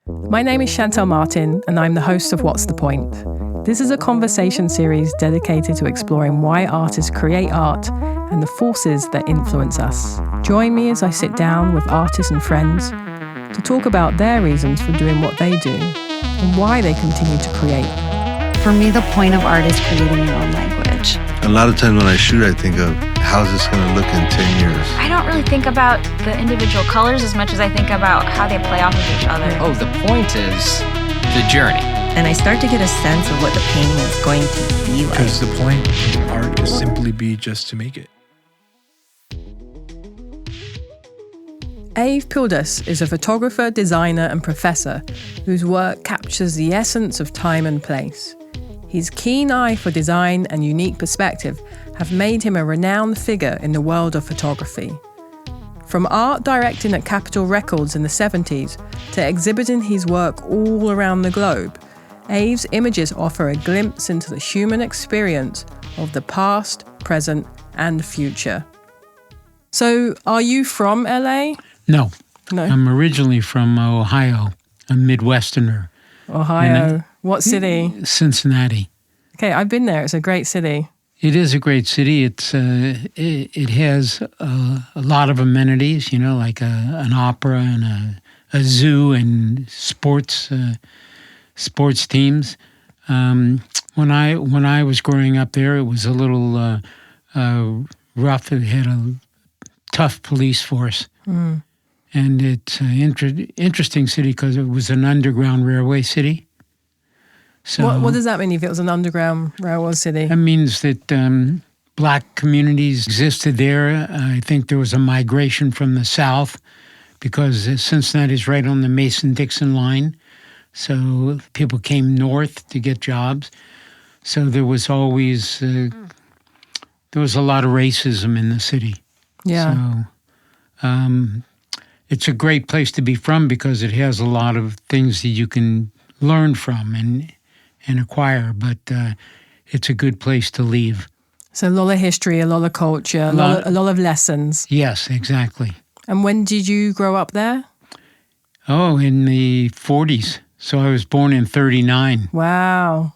My name is Shantell Martin, and I'm the host of What's the Point? This is a conversation series dedicated to exploring why artists create art and the forces that influence us. Join me as I sit down with artists and friends to talk about their reasons for doing what they do and why they continue to create. For me, the point of art is creating your own language. A lot of times when I shoot, I think of how's this going to look in 10 years? I don't really think about the individual colors as much as I think about how they play off of each other. Oh, the point is the journey. And I start to get a sense of what the painting is going to be like. Because the point of art is simply be just to make it. Ave Pildas is a photographer, designer, and professor whose work captures the essence of time and place. His keen eye for design and unique perspective have made him a renowned figure in the world of photography. From art directing at Capitol Records in the 70s to exhibiting his work all around the globe, Ave's images offer a glimpse into the human experience of the past, present, and future. So, are you from LA? No. No. I'm originally from Ohio, a Midwesterner. Ohio. What city? Cincinnati. Okay, I've been there. It's a great city. It is a great city. It has a lot of amenities, like an opera and a zoo and sports teams. When I was growing up there, it was a little rough. It had a tough police force. Mm. And it's an interesting city because it was an underground railway city. So what does that mean if it was an underground railway city? That means that black communities existed there. I think there was a migration from the South because Cincinnati is right on the Mason-Dixon line. So people came north to get jobs. So there was always, there was a lot of racism in the city. Yeah. So it's a great place to be from because it has a lot of things that you can learn from and acquire, but it's a good place to leave. So a lot of history, a lot of culture, a lot of lessons. Yes, exactly. And when did you grow up there? Oh, in the 40s. So I was born in 39. Wow.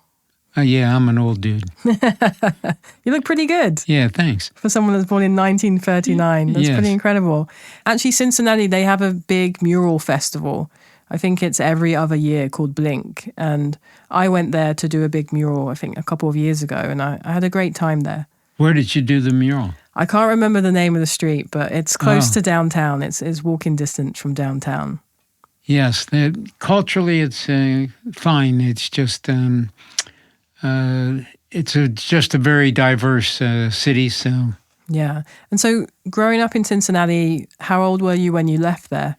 Yeah, I'm an old dude. You look pretty good. Yeah, thanks. For someone that's born in 1939. That's pretty incredible. Actually, Cincinnati, they have a big mural festival. I think it's every other year called Blink. And I went there to do a big mural, I think, a couple of years ago. And I had a great time there. Where did you do the mural? I can't remember the name of the street, but it's close to downtown. It's walking distance from downtown. Yes. Culturally, it's fine. It's just... just a very diverse city, so... Yeah. And so, growing up in Cincinnati, how old were you when you left there?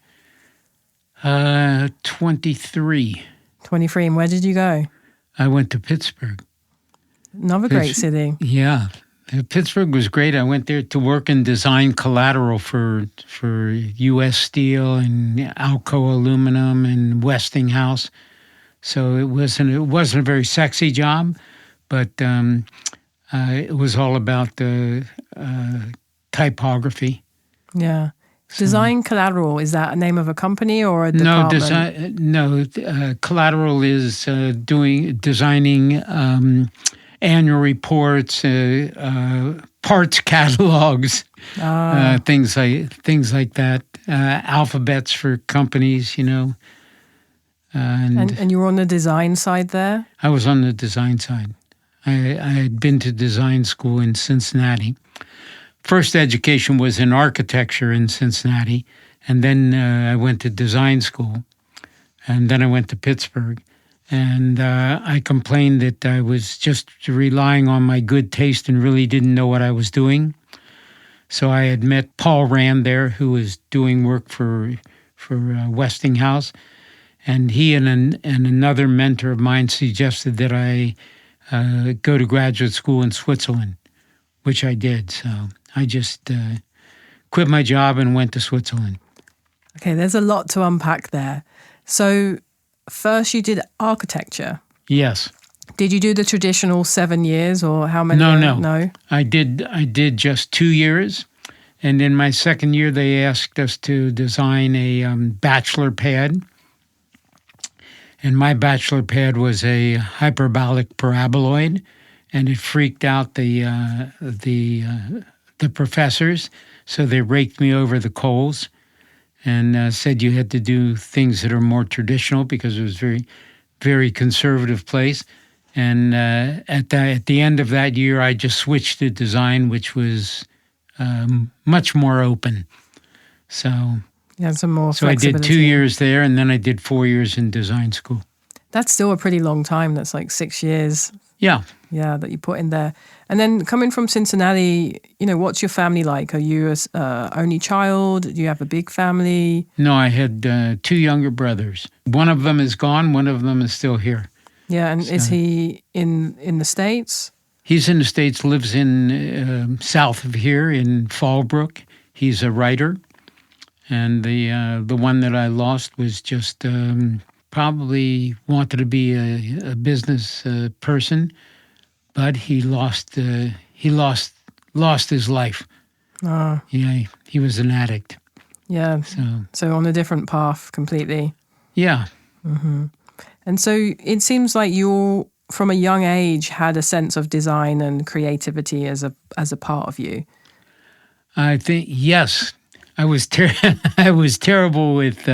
23. 23. And where did you go? I went to Pittsburgh. Another great city. Yeah. Pittsburgh was great. I went there to work and design collateral for U.S. Steel and Alcoa Aluminum and Westinghouse. So it wasn't a very sexy job, but it was all about the typography. Yeah. Design Collateral, is that a name of a company or a department? Collateral is designing annual reports, parts catalogs, things like that, alphabets for companies, And you were on the design side there? I was on the design side. I had been to design school in Cincinnati. First education was in architecture in Cincinnati, and then I went to design school, and then I went to Pittsburgh. And I complained that I was just relying on my good taste and really didn't know what I was doing. So I had met Paul Rand there, who was doing work for Westinghouse. And he and another mentor of mine suggested that I go to graduate school in Switzerland, which I did. So I just quit my job and went to Switzerland. Okay, there's a lot to unpack there. So first you did architecture. Yes. Did you do the traditional 7 years or how many? No. I did just 2 years. And in my second year, they asked us to design a bachelor pad. And my bachelor pad was a hyperbolic paraboloid, and it freaked out the professors, so they raked me over the coals and said you had to do things that are more traditional because it was very, very conservative place. And at the end of that year, I just switched to design, which was much more open. So Yeah, some more I did flexibility. 2 years there, and then I did 4 years in design school. That's still a pretty long time. That's like 6 years. Yeah. Yeah, that you put in there. And then coming from Cincinnati, what's your family like? Are you a only child? Do you have a big family? No, I had 2 younger brothers. One of them is gone. One of them is still here. Yeah, and is he in the States? He's in the States, lives in south of here in Fallbrook. He's a writer. And the one that I lost was just probably wanted to be a business person, but he lost his life. Oh. Yeah, he was an addict. Yeah, so on a different path completely. Yeah. And so it seems like you, from a young age, had a sense of design and creativity as a part of you. I think yes. I was I was terrible with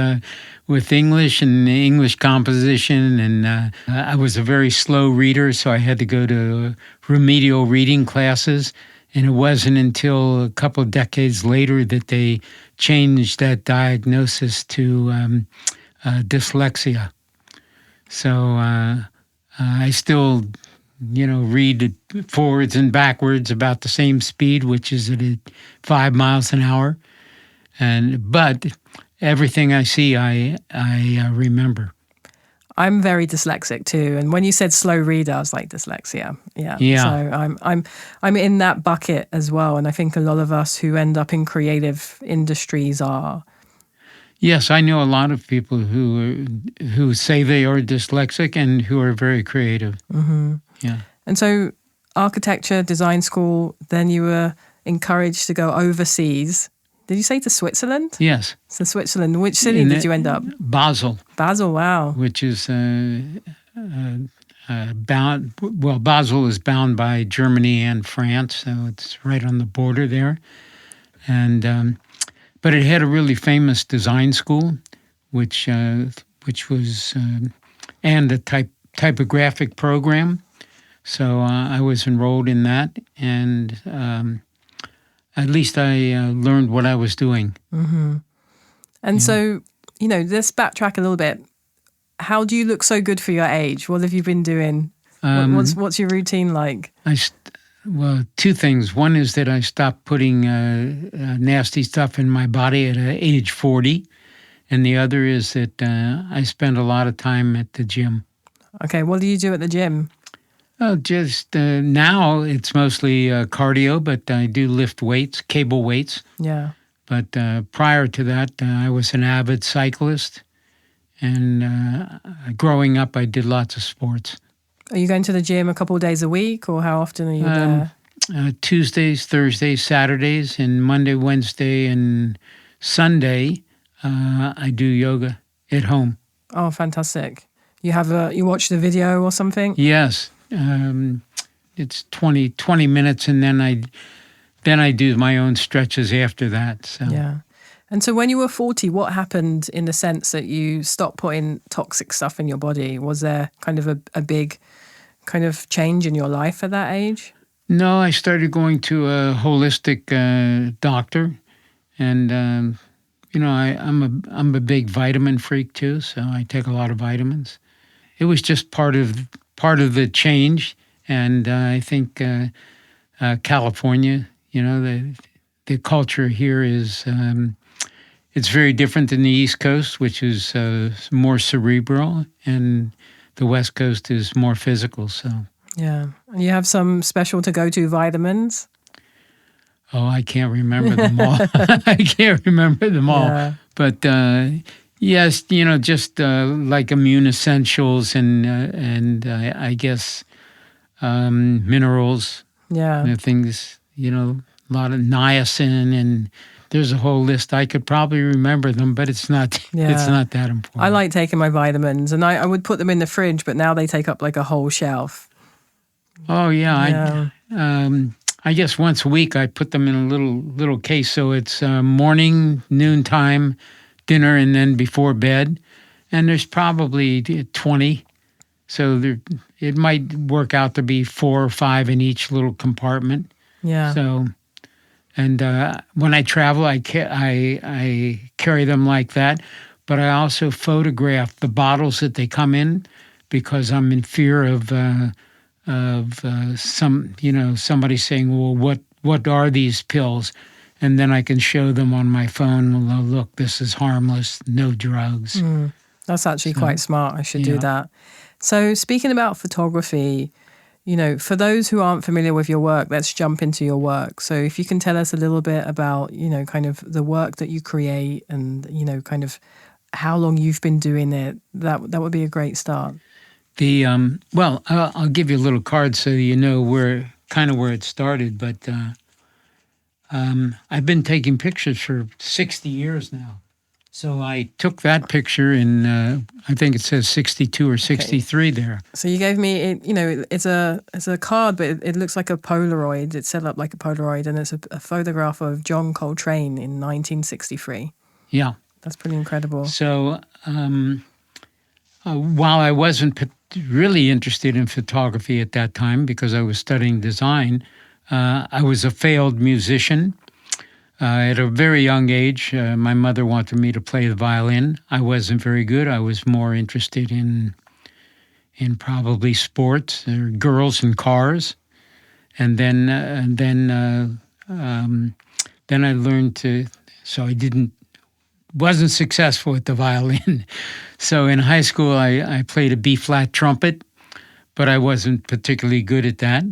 English and English composition, and I was a very slow reader, so I had to go to remedial reading classes. And it wasn't until a couple of decades later that they changed that diagnosis to dyslexia. So I still, read forwards and backwards about the same speed, which is at 5 miles an hour. But everything I see, I remember. I'm very dyslexic too, and when you said slow reader, I was like dyslexia. Yeah. So I'm in that bucket as well, and I think a lot of us who end up in creative industries are. Yes, I know a lot of people who say they are dyslexic and who are very creative. Mm-hmm. Yeah. And so, architecture, design school. Then you were encouraged to go overseas. Did you say to Switzerland? Yes. So Switzerland. Which city did you end up? Basel. Basel, wow. Which is bound. Well, Basel is bound by Germany and France, so it's right on the border there. And but it had a really famous design school, which was and a typographic program. So I was enrolled in that, and at least I learned what I was doing. Mm-hmm. And so, let's backtrack a little bit. How do you look so good for your age? What have you been doing? What's your routine like? Well, 2 things. One is that I stopped putting nasty stuff in my body at age 40. And the other is that I spend a lot of time at the gym. Okay, what do you do at the gym? Just now it's mostly cardio, but I do lift weights, cable weights. Yeah. But prior to that, I was an avid cyclist. And growing up, I did lots of sports. Are you going to the gym a couple of days a week, or how often are you there? Tuesdays, Thursdays, Saturdays, and Monday, Wednesday, and Sunday, I do yoga at home. Oh, fantastic! You watch the video or something? Yes, it's 20 minutes, and then I do my own stretches after that. So. Yeah. And so when you were 40, what happened in the sense that you stopped putting toxic stuff in your body? Was there kind of a big kind of change in your life at that age? No, I started going to a holistic doctor, and I'm a big vitamin freak too, so I take a lot of vitamins. It was just part of the change, and I think California, the culture here is. It's very different than the East Coast, which is more cerebral, and the West Coast is more physical. So yeah, and you have some special to-go-to vitamins. Oh, I can't remember them all. I can't remember them all. Yeah. But yes, just like immune essentials and I guess minerals. Yeah, Things. A lot of niacin and there's a whole list. I could probably remember them, but it's not it's not that important. I like taking my vitamins, and I would put them in the fridge, but now they take up like a whole shelf. Oh yeah, Yeah. I guess once a week I put them in a little case, so it's morning, noontime, dinner, and then before bed. And there's probably 20, so it might work out to be 4 or 5 in each little compartment. Yeah. So, and when I travel, I carry them like that, but I also photograph the bottles that they come in because I'm in fear of somebody saying, well, what are these pills? And then I can show them on my phone, well, look, this is harmless, no drugs. That's actually quite smart. I should do yeah. that. So speaking about photography, for those who aren't familiar with your work, let's jump into your work. So if you can tell us a little bit about, kind of the work that you create and, kind of how long you've been doing it, that would be a great start. I'll give you a little card so you know where it started, but I've been taking pictures for 60 years now. So I took that picture in, I think it says 62 or 63 there. So you gave me, it's a card, but it looks like a Polaroid. It's set up like a Polaroid, and it's a photograph of John Coltrane in 1963. Yeah. That's pretty incredible. So while I wasn't really interested in photography at that time because I was studying design, I was a failed musician. At a very young age, my mother wanted me to play the violin. I wasn't very good. I was more interested in probably sports or girls and cars. And then I learned to. So I wasn't successful at the violin. So in high school, I played a B-flat trumpet, but I wasn't particularly good at that.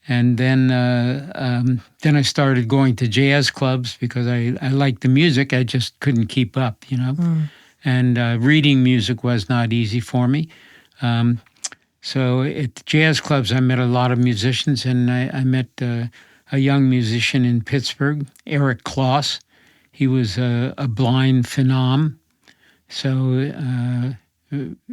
And then I started going to jazz clubs because I liked the music. I just couldn't keep up, And reading music was not easy for me. So at the jazz clubs, I met a lot of musicians, and I met a young musician in Pittsburgh, Eric Kloss. He was a blind phenom. So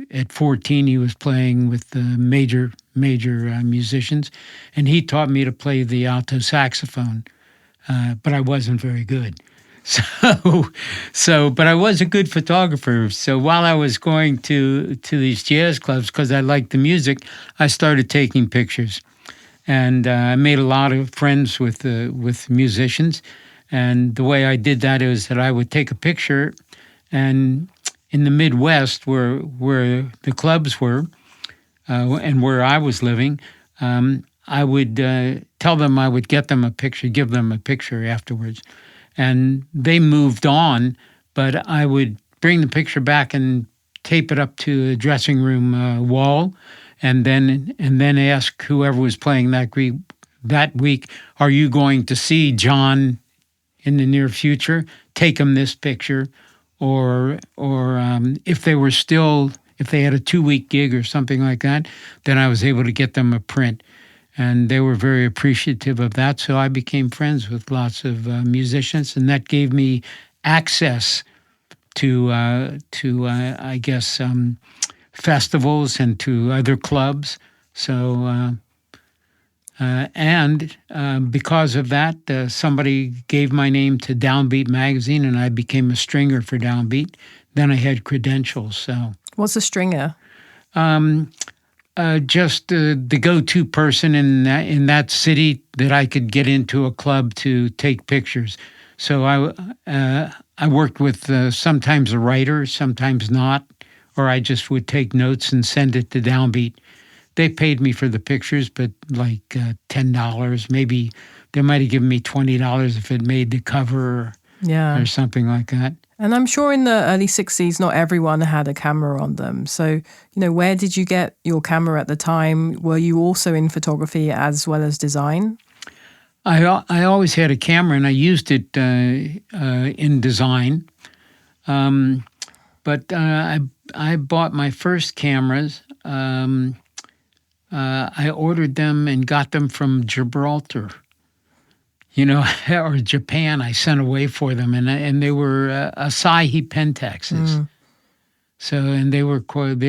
at 14, he was playing with the major musicians, and he taught me to play the alto saxophone, but I wasn't very good. But I was a good photographer. So while I was going to these jazz clubs, because I liked the music, I started taking pictures, and I made a lot of friends with musicians. And the way I did that is that I would take a picture, and in the Midwest, where the clubs were, and where I was living, I would tell them I would get them a picture, give them a picture afterwards. And they moved on, but I would bring the picture back and tape it up to a dressing room wall, and then ask whoever was playing that week, are you going to see John in the near future? Take him this picture. Or if they had a 2-week gig or something like that, then I was able to get them a print. And they were very appreciative of that. So I became friends with lots of musicians, and that gave me access to I guess, festivals and to other clubs. So, because of that, somebody gave my name to Downbeat magazine, and I became a stringer for Downbeat. Then I had credentials. So, what's a stringer? Just the go-to person in that city that I could get into a club to take pictures. So I worked with sometimes a writer, sometimes not, or I just would take notes and send it to Downbeat. They paid me for the pictures, but like $10. Maybe they might have given me $20 if it made the cover or something like that. And I'm sure in the early 60s, not everyone had a camera on them. So, where did you get your camera at the time? Were you also in photography as well as design? I always had a camera, and I used it in design. But I bought my first cameras. I ordered them and got them from Gibraltar. or Japan. I sent away for them, and they were Asahi Pentexes. So, and they were good.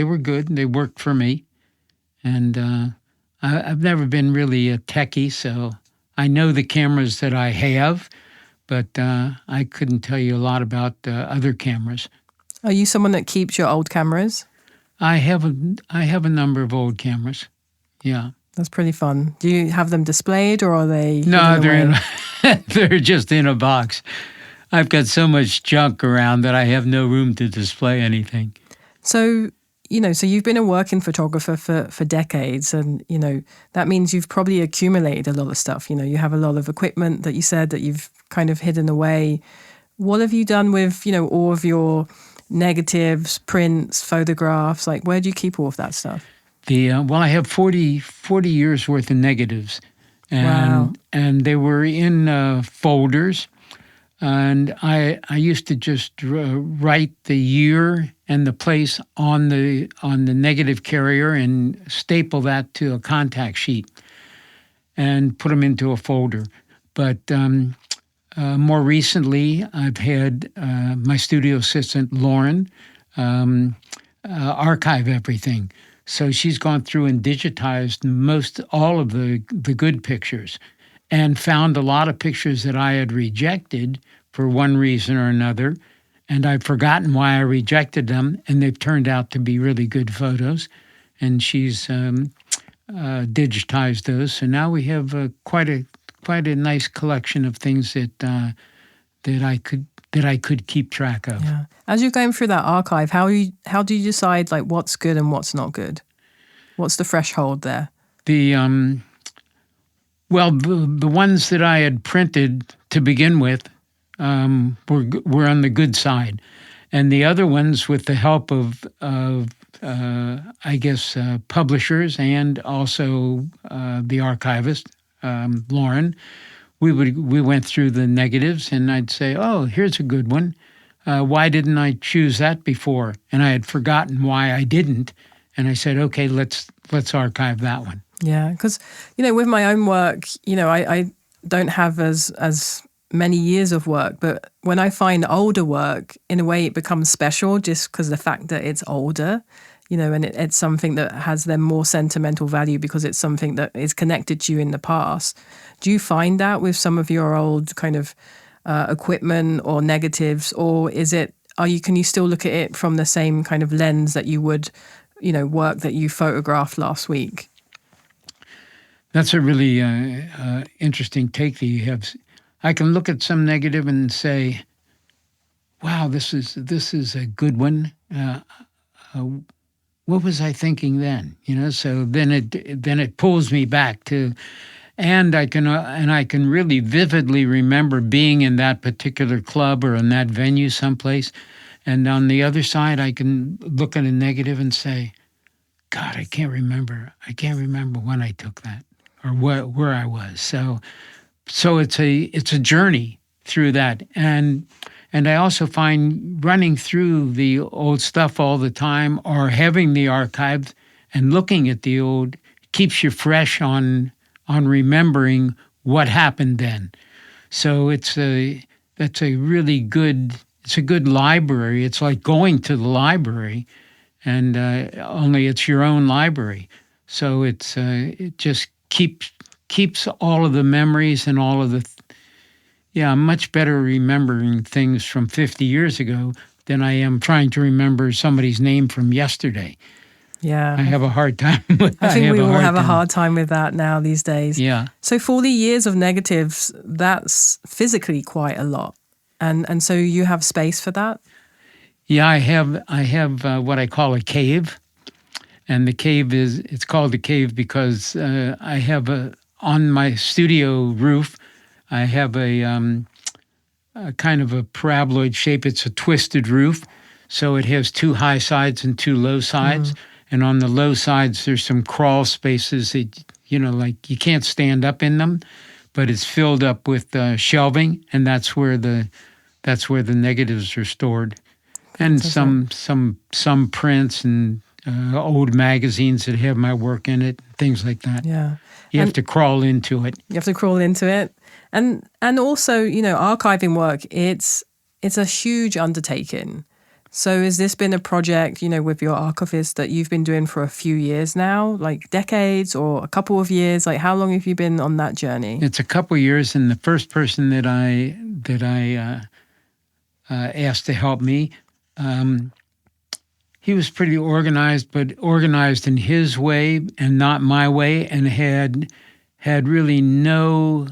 They worked for me, and I've never been really a techie, so I know the cameras that I have, but I couldn't tell you a lot about other cameras. Are you someone that keeps your old cameras? I have a number of old cameras. Yeah. That's pretty fun. Do you have them displayed, or are they? No, they're just in a box. I've got so much junk around that I have no room to display anything. So, so you've been a working photographer for decades, and, that means you've probably accumulated a lot of stuff. You have a lot of equipment that you said that you've kind of hidden away. What have you done with, all of your negatives, prints, photographs? Like, where do you keep all of that stuff? I have 40 years worth of negatives, and they were in folders, and I used to just write the year and the place on the negative carrier and staple that to a contact sheet and put them into a folder. But more recently, I've had my studio assistant Lauren archive everything. So she's gone through and digitized all of the good pictures and found a lot of pictures that I had rejected for one reason or another. And I've forgotten why I rejected them, and they've turned out to be really good photos. And she's digitized those. So now we have quite a nice collection of things that I could keep track of. Yeah. As you're going through that archive, how do you decide like what's good and what's not good? What's the threshold there? The ones that I had printed to begin with were on the good side, and the other ones, with the help of publishers and also the archivist Lauren. We went through the negatives, and I'd say, "Oh, here's a good one. Why didn't I choose that before?" And I had forgotten why I didn't, and I said, "Okay, let's archive that one." Yeah, because with my own work, I don't have as many years of work, but when I find older work, in a way, it becomes special just because the fact that it's older. And it's something that has then more sentimental value because it's something that is connected to you in the past. Do you find that with some of your old kind of equipment or negatives, or can you still look at it from the same kind of lens that you would, work that you photographed last week? That's a really interesting take that you have. I can look at some negative and say, "Wow, this is a good one." What was I thinking then? So then it pulls me back to, and I can really vividly remember being in that particular club or in that venue someplace. And on the other side, I can look at a negative and say, "God, I can't remember when I took that or where I was." So it's a journey through that. And I also find running through the old stuff all the time, or having the archives and looking at the old, keeps you fresh on remembering what happened then. So it's a good library. It's like going to the library, and only it's your own library. So it just keeps all of the memories and all of the. I'm much better remembering things from 50 years ago than I am trying to remember somebody's name from yesterday. Yeah. I have a hard time with that. I think we all have a hard time with that now these days. Yeah. So 40 years of negatives, that's physically quite a lot. And so you have space for that? Yeah, I have what I call a cave. And the cave it's called a cave because I have on my studio roof, I have a kind of a paraboloid shape. It's a twisted roof, so it has two high sides and two low sides. And on the low sides, there's some crawl spaces that, like you can't stand up in them, but it's filled up with shelving, and that's where the negatives are stored, and some prints and old magazines that have my work in it, things like that. Yeah, you have to crawl into it. You have to crawl into it. And also, archiving work, it's a huge undertaking. So has this been a project, with your archivist that you've been doing for a few years now, like decades or a couple of years? Like, how long have you been on that journey? It's a couple of years, and the first person that I asked to help me, he was pretty organized, but organized in his way and not my way, and had really no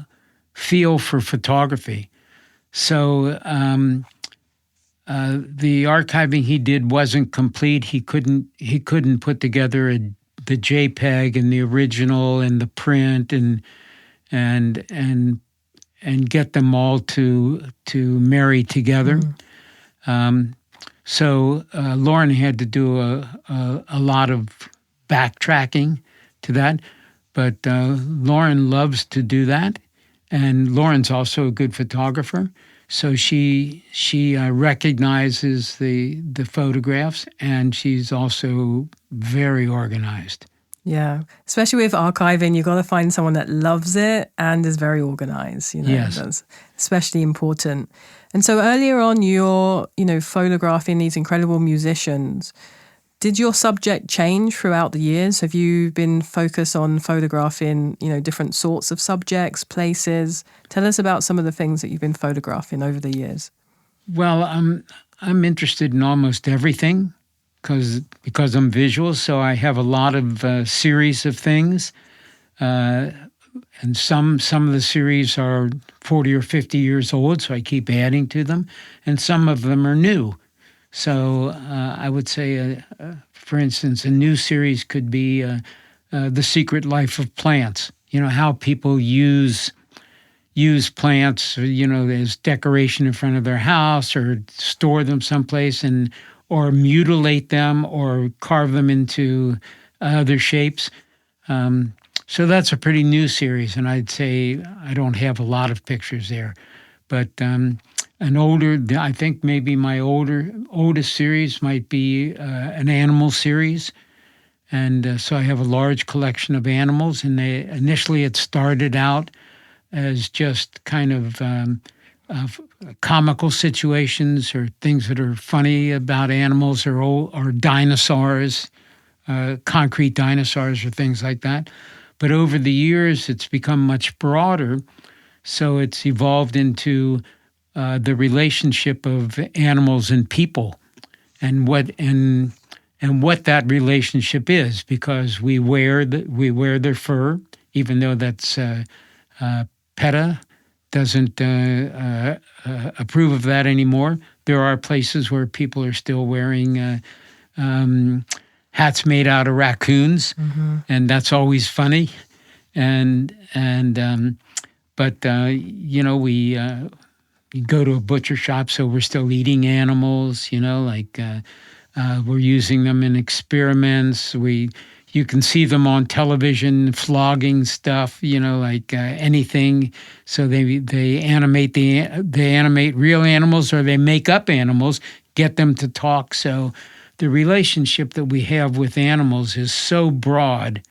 feel for photography. So the archiving he did wasn't complete. He couldn't put together the JPEG and the original and the print and get them all to marry together. So Lauren had to do a lot of backtracking to that, but Lauren loves to do that, and Lauren's also a good photographer. So she recognizes the photographs, and she's also very organized. Yeah, especially with archiving, you've got to find someone that loves it and is very organized. Yes. That's especially important. And so earlier on, you're, photographing these incredible musicians. Did your subject change throughout the years? Have you been focused on photographing, different sorts of subjects, places? Tell us about some of the things that you've been photographing over the years. Well, I'm interested in almost everything because I'm visual, so I have a lot of series of things, and some of the series are 40 or 50 years old, so I keep adding to them, and some of them are new. So I would say, for instance, a new series could be The Secret Life of Plants. How people use plants, as decoration in front of their house, or store them someplace, or mutilate them, or carve them into other shapes. So that's a pretty new series, and I'd say I don't have a lot of pictures there. But I think maybe my oldest series might be an animal series. And so I have a large collection of animals, and initially it started out as just kind of comical situations or things that are funny about animals or dinosaurs, concrete dinosaurs or things like that. But over the years, it's become much broader. So it's evolved into the relationship of animals and people, and what that relationship is, because we wear their fur, even though that's PETA doesn't approve of that anymore. There are places where people are still wearing hats made out of raccoons, and that's always funny. But we go to a butcher shop, so we're still eating animals. We're using them in experiments. You can see them on television flogging stuff, anything. So they animate real animals, or they make up animals, get them to talk. So the relationship that we have with animals is so broad,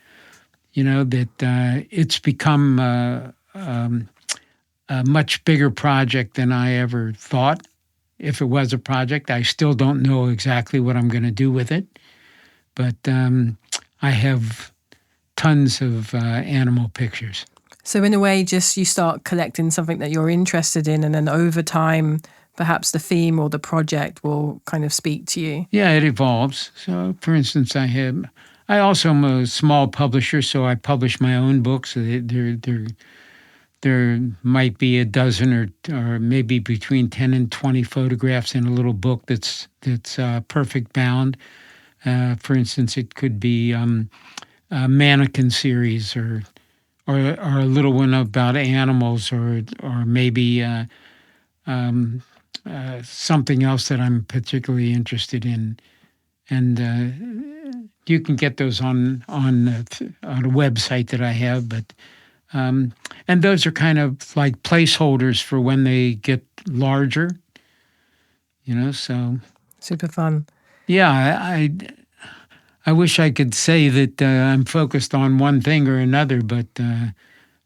that it's become a much bigger project than I ever thought. If it was a project, I still don't know exactly what I'm going to do with it. But I have tons of animal pictures. So in a way, just you start collecting something that you're interested in, and then over time, perhaps the theme or the project will kind of speak to you. Yeah, it evolves. So, for instance, I also am a small publisher, so I publish my own books. There might be a dozen or maybe between 10 and 20 photographs in a little book that's perfect bound. For instance, it could be a mannequin series, or a little one about animals, or maybe something else that I'm particularly interested in. And you can get those on a website that I have, but and those are kind of like placeholders for when they get larger, so. Super fun. Yeah, I wish I could say that I'm focused on one thing or another, but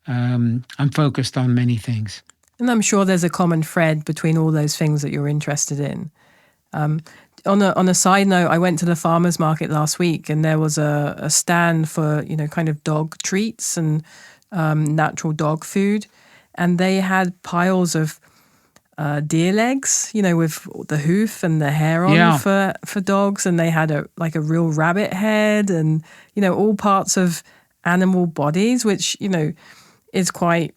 I'm focused on many things. And I'm sure there's a common thread between all those things that you're interested in. On a side note, I went to the farmer's market last week, and there was a stand for, kind of dog treats and natural dog food. And they had piles of deer legs, with the hoof and the hair on for dogs. And they had a real rabbit head and, all parts of animal bodies, which, is quite,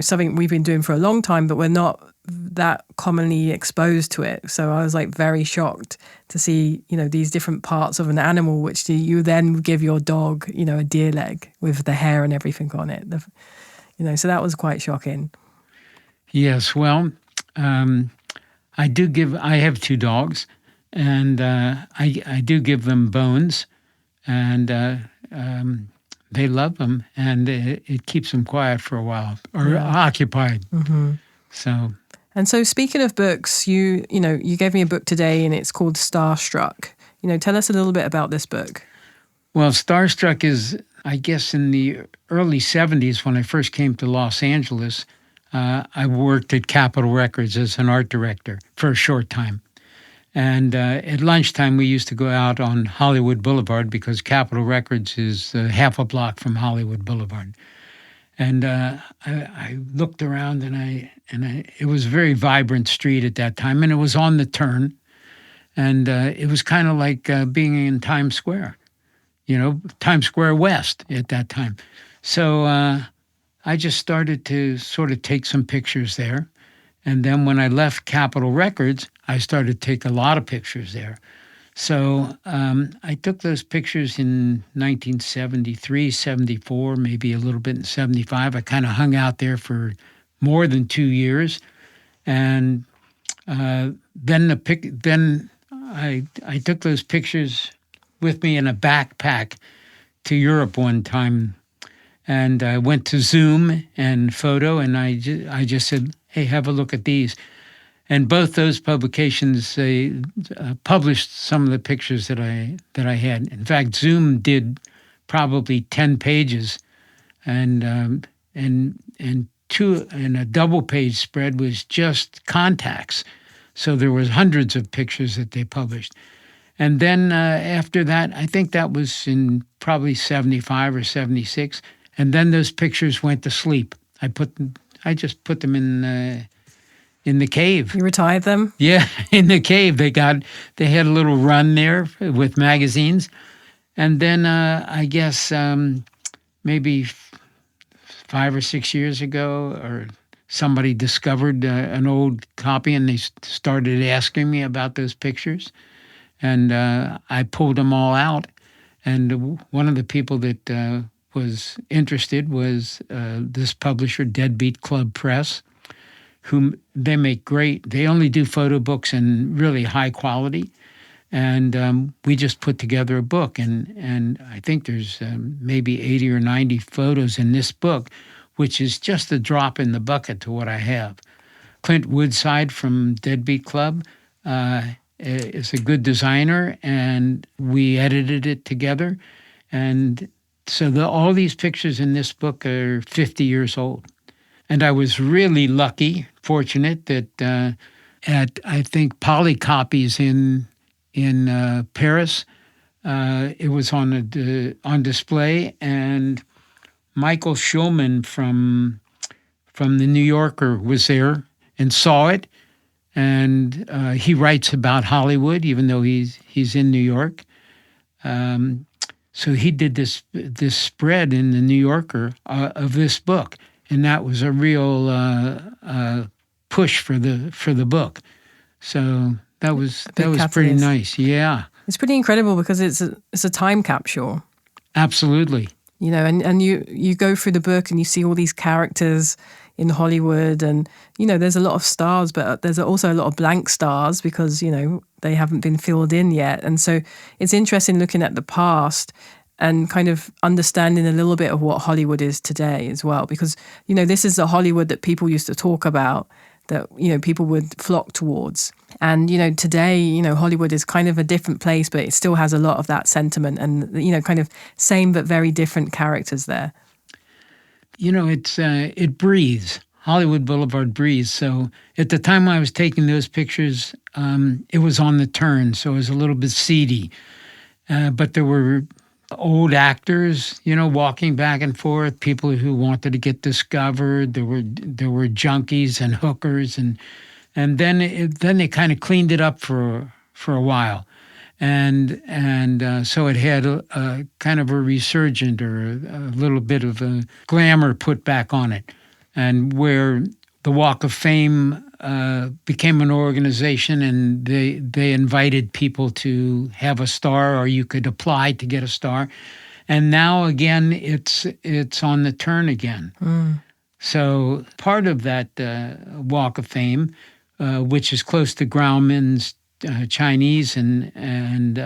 something we've been doing for a long time, but we're not that commonly exposed to it. So I was very shocked to see, these different parts of an animal, which you then give your dog, a deer leg with the hair and everything on it. So that was quite shocking. Yes, well, I have 2 dogs, and I do give them bones, and they love them, and it keeps them quiet for a while, or occupied. Mm-hmm. So speaking of books, you gave me a book today, and it's called Starstruck. Tell us a little bit about this book. Well, Starstruck is, I guess, in the early 70s when I first came to Los Angeles. I worked at Capitol Records as an art director for a short time. And at lunchtime, we used to go out on Hollywood Boulevard because Capitol Records is half a block from Hollywood Boulevard. And I looked around, and it was a very vibrant street at that time, and it was on the turn. And it was kind of like being in Times Square, Times Square West at that time. So I just started to sort of take some pictures there. And then when I left Capitol Records, I started to take a lot of pictures there. So I took those pictures in 1973, 74, maybe a little bit in 75. I kind of hung out there for more than 2 years. And then I took those pictures with me in a backpack to Europe one time. And I went to Zoom and Photo, and I just said, hey, have a look at these. And both those publications, they published some of the pictures that I had. In fact, Zoom did probably 10 pages, and a double-page spread was just contacts. So there was hundreds of pictures that they published. And then after that, I think that was in probably 75 or 76. And then those pictures went to sleep. I just put them in the cave. You retired them? Yeah, in the cave. They had a little run there with magazines. And then I guess maybe 5 or 6 years ago, or somebody discovered an old copy, and they started asking me about those pictures. And I pulled them all out. And one of the people that was interested was this publisher, Deadbeat Club Press, whom they only do photo books in really high quality. And we just put together a book. And I think there's maybe 80 or 90 photos in this book, which is just a drop in the bucket to what I have. Clint Woodside from Deadbeat Club is a good designer, and we edited it together. And so all these pictures in this book are 50 years old. And I was really lucky, fortunate, that at, I think, Polycopies in Paris, it was on display, and Michael Schulman from the New Yorker was there and saw it. And he writes about Hollywood, even though he's in New York. So he did this spread in the New Yorker of this book, and that was a real push for the book. So that was pretty nice. Yeah, it's pretty incredible because it's a time capsule. Absolutely. And you go through the book and you see all these characters in Hollywood, and there's a lot of stars, but there's also a lot of blank stars because they haven't been filled in yet. And so it's interesting looking at the past and kind of understanding a little bit of what Hollywood is today as well, because this is the Hollywood that people used to talk about, that people would flock towards. And today Hollywood is kind of a different place, but it still has a lot of that sentiment and kind of same but very different characters there. it breathes. Hollywood Boulevard breathes. So at the time I was taking those pictures, it was on the turn, so it was a little bit seedy. But there were old actors, walking back and forth, people who wanted to get discovered. There were junkies and hookers, and then they kind of cleaned it up for a while, and so it had a kind of a resurgent or a little bit of a glamour put back on it, and where the Walk of Fame became an organization, and they invited people to have a star, or you could apply to get a star. And now again, it's on the turn again. So part of that Walk of Fame, which is close to Grauman's Chinese and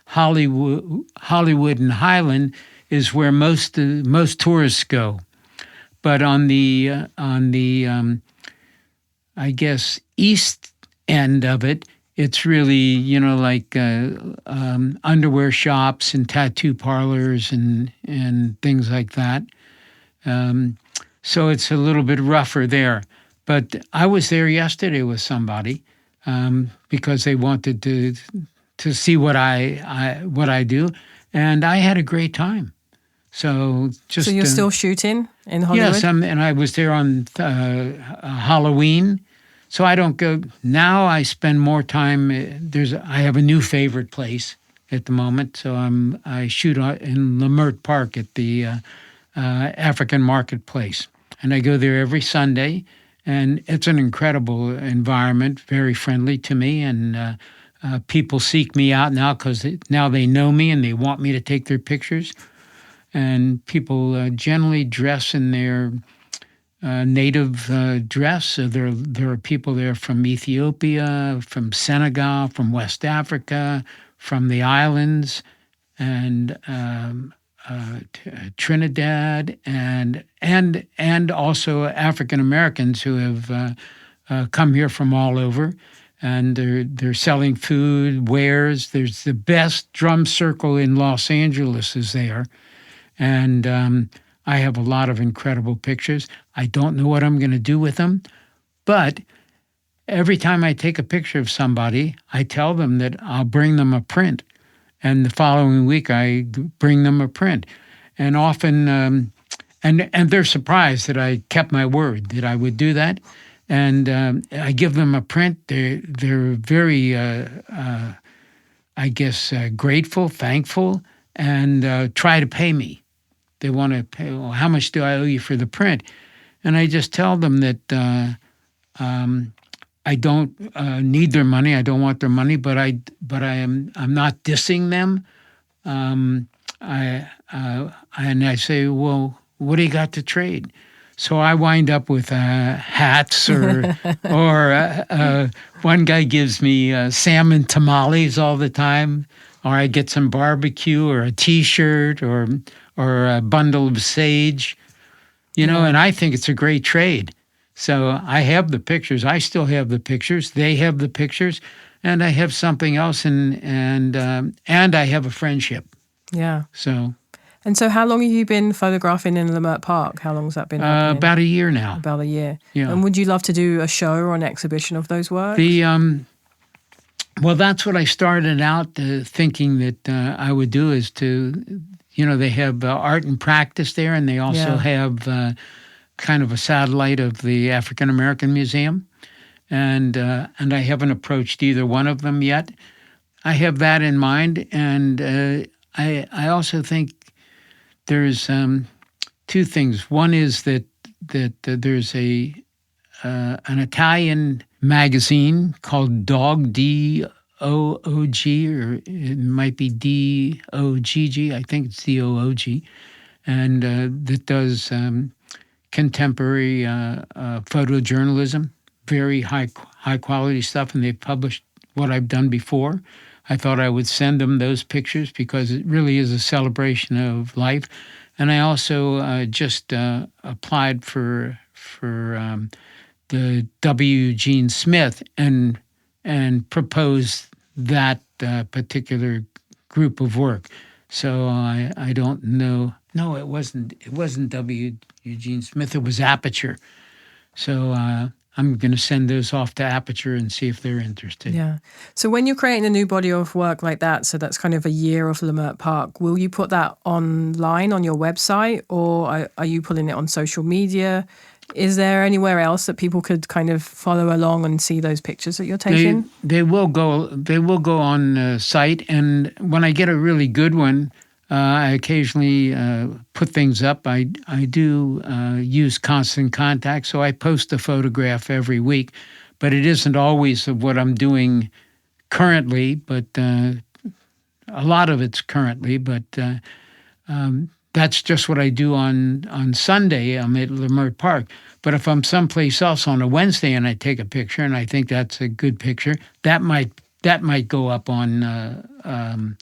Hollywood and Highland, is where most tourists go. But on the I guess east end of it, it's really like underwear shops and tattoo parlors and things like that. So it's a little bit rougher there. But I was there yesterday with somebody because they wanted to see what I do, and I had a great time. So you're still shooting in Hollywood? Yes, and I was there on Halloween. So I don't go now. I spend more time. I have a new favorite place at the moment. So I shoot in Lemert Park at the African Marketplace, and I go there every Sunday. And it's an incredible environment, very friendly to me, and people seek me out now because now they know me and they want me to take their pictures. And people generally dress in their native dress. So there are people there from Ethiopia, from Senegal, from West Africa, from the islands, and Trinidad, and also African Americans who have come here from all over, and they're selling food, wares. There's the best drum circle in Los Angeles is there, and I have a lot of incredible pictures. I don't know what I'm going to do with them, but every time I take a picture of somebody, I tell them that I'll bring them a print. And the following week, I bring them a print. And often, and they're surprised that I kept my word, that I would do that. And I give them a print. They're very, I guess, grateful, thankful, and try to pay me. They want to pay, well, how much do I owe you for the print? And I just tell them that I don't need their money. I don't want their money, but I'm not dissing them. And I say, well, what do you got to trade? So I wind up with hats, or one guy gives me salmon tamales all the time, or I get some barbecue, or a T-shirt, or a bundle of sage, and I think it's a great trade. So I have the pictures. I still have the pictures. They have the pictures, and I have something else, and I have a friendship. Yeah. So. And so, how long have you been photographing in Lemert Park? How long has that been happening? About a year now. About a year. Yeah. And would you love to do a show or an exhibition of those works? Well, that's what I started out thinking that I would do, is to, they have art and practice there, and they also have kind of a satellite of the African American Museum, and I haven't approached either one of them yet. I have that in mind, and I also think there's two things. One is that there's an Italian magazine called Dog, D-O-O-G, or it might be D-O-G-G. I think it's D-O-O-G, and that does contemporary photojournalism, very high quality stuff, and they've published what I've done before. I thought I would send them those pictures because it really is a celebration of life. And I also just applied for the W. Eugene Smith and proposed that particular group of work. So I don't know. No, it wasn't W. Eugene Smith. It was Aperture. So I'm going to send those off to Aperture and see if they're interested. Yeah. So when you're creating a new body of work like that, so that's kind of a year of Lamert Park, will you put that online on your website, or are you putting it on social media? Is there anywhere else that people could kind of follow along and see those pictures that you're taking? They will go. They will go on the site, and when I get a really good one, I occasionally put things up. I do use Constant Contact, so I post a photograph every week, but it isn't always of what I'm doing currently. But a lot of it's currently. But that's just what I do on Sunday. I'm at Lamert Park. But if I'm someplace else on a Wednesday and I take a picture and I think that's a good picture, that might go up on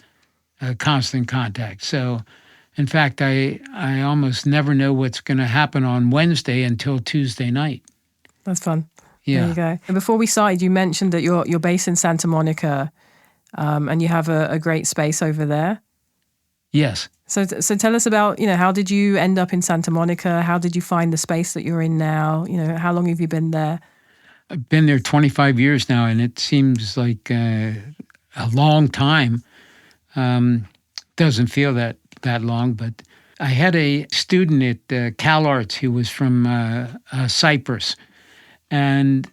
Constant Contact. So, in fact, I almost never know what's going to happen on Wednesday until Tuesday night. That's fun. Yeah. There you go. And before we started, you mentioned that you're based in Santa Monica, and you have a great space over there. Yes. So tell us about, how did you end up in Santa Monica? How did you find the space that you're in now? How long have you been there? I've been there 25 years now, and it seems like a long time. Doesn't feel that long, but I had a student at CalArts who was from Cyprus, and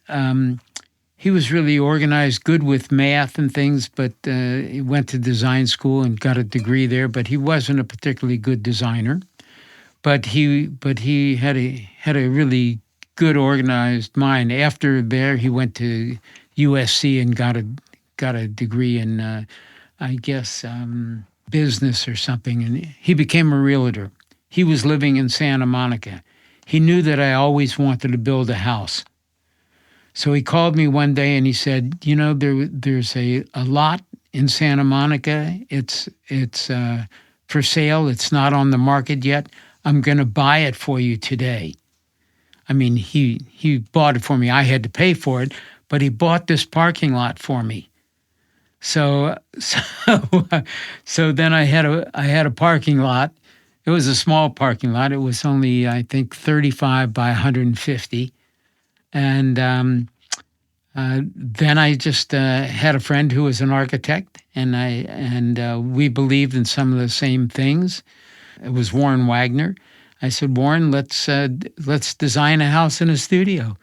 he was really organized, good with math and things, but he went to design school and got a degree there, but he wasn't a particularly good designer. But he had a really good organized mind. After there, he went to USC and got a degree in I guess business or something, and he became a realtor. He was living in Santa Monica. He knew that I always wanted to build a house. So he called me one day and he said, there's a lot in Santa Monica. It's for sale. It's not on the market yet. I'm going to buy it for you today. I mean, he bought it for me. I had to pay for it, but he bought this parking lot for me. So then I had a parking lot. It was a small parking lot. It was only, I think, 35 by 150. And then I just had a friend who was an architect, and we believed in some of the same things. It was Warren Wagner. I said, Warren, let's design a house in a studio.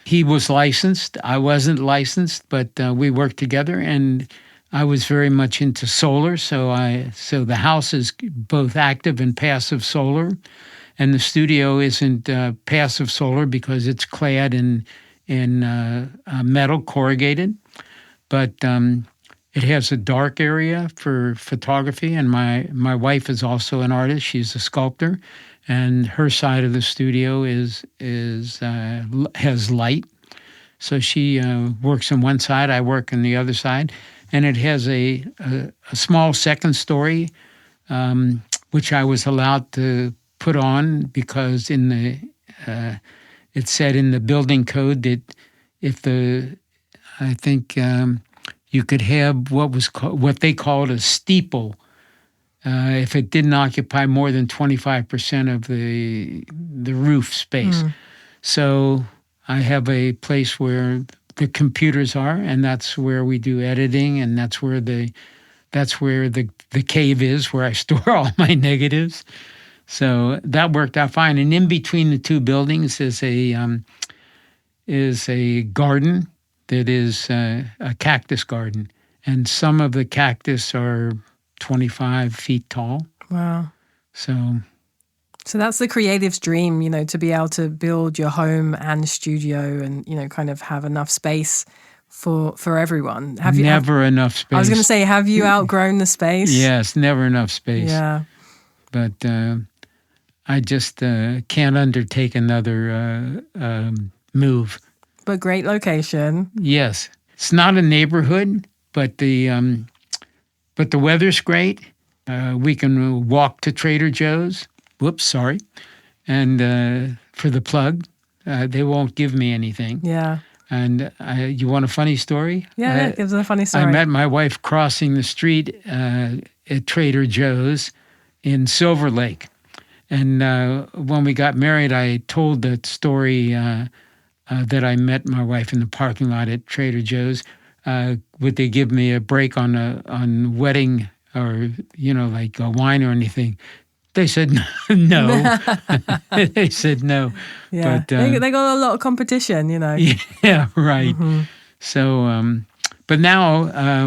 He was licensed. I wasn't licensed, but we worked together, and I was very much into solar. So the house is both active and passive solar, and the studio isn't passive solar because it's clad in metal corrugated, but it has a dark area for photography. And my wife is also an artist. She's a sculptor, and her side of the studio has light. So she works on one side, I work on the other side, and it has a small second story, which I was allowed to put on because it said in the building code that you could have what they called a steeple if it didn't occupy more than 25% of the roof space. So I have a place where the computers are, and that's where we do editing, and that's where the cave is, where I store all my negatives. So that worked out fine. And in between the two buildings is a garden that is a cactus garden, and some of the cactus are 25 feet tall. Wow. So that's the creative's dream, to be able to build your home and studio and, kind of have enough space for everyone. Never enough space. I was going to say, have you outgrown the space? Yes, never enough space. Yeah. But I just can't undertake another move. But great location. Yes. It's not a neighborhood, but the weather's great. We can walk to Trader Joe's. Whoops, sorry. And for the plug, they won't give me anything. Yeah. And you want a funny story? Yeah, give us a funny story. I met my wife crossing the street at at Trader Joe's in Silver Lake. And when we got married, I told that story that I met my wife in the parking lot at Trader Joe's. Would they give me a break on wedding or, like a wine or anything? They said no. They said no. Yeah, but, they got a lot of competition, Yeah, right. Mm-hmm. So, but now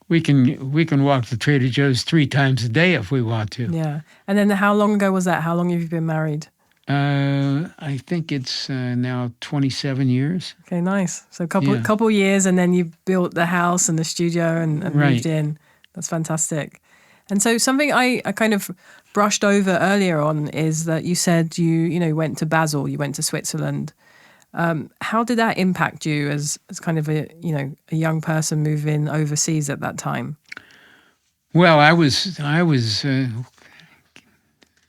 we can walk to Trader Joe's 3 times a day if we want to. Yeah. And then how long ago was that? How long have you been married? I think it's now 27 years. Okay, nice. So couple years, and then you built the house and the studio and moved in. That's fantastic. And so something I kind of brushed over earlier on is that you said you went to Basel, you went to Switzerland. How did that impact you as kind of a young person moving overseas at that time? Well, I was